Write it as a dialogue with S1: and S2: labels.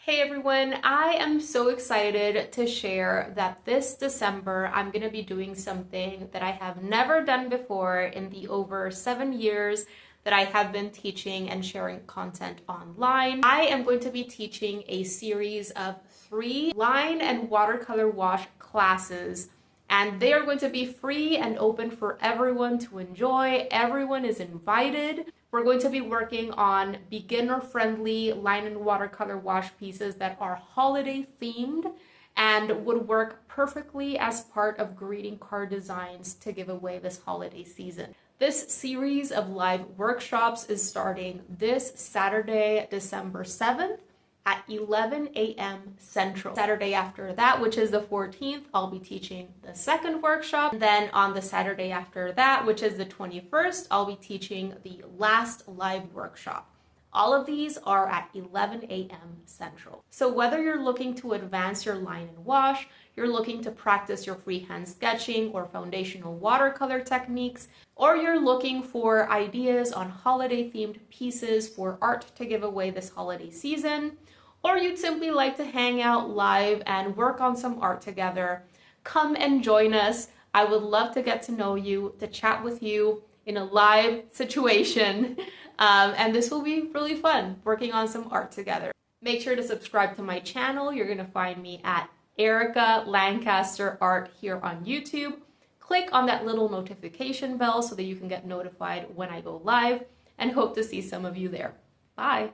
S1: Hey everyone, I am so excited to share that this December I'm going to be doing something that I have never done before in the over 7 years that I have been teaching and sharing content online. I am going to be teaching a series of 3 line and watercolor wash classes, and they are going to be free and open for everyone to enjoy. Everyone is invited. We're going to be working on beginner-friendly line and watercolor wash pieces that are holiday themed and would work perfectly as part of greeting card designs to give away this holiday season. This series of live workshops is starting this Saturday, December 7th at 11 a.m. Central. Saturday after that, which is the 14th, I'll be teaching the second workshop. And then on the Saturday after that, which is the 21st, I'll be teaching the last live workshop. All of these are at 11 a.m. Central. So whether you're looking to advance your line and wash, you're looking to practice your freehand sketching or foundational watercolor techniques, or you're looking for ideas on holiday themed pieces for art to give away this holiday season, or you'd simply like to hang out live and work on some art together, come and join us. I would love to get to know you, to chat with you in a live situation. And this will be really fun, working on some art together. Make sure to subscribe to my channel. You're gonna find me at Erica Lancaster Art here on YouTube. Click on that little notification bell so that you can get notified when I go live, and hope to see some of you there. Bye.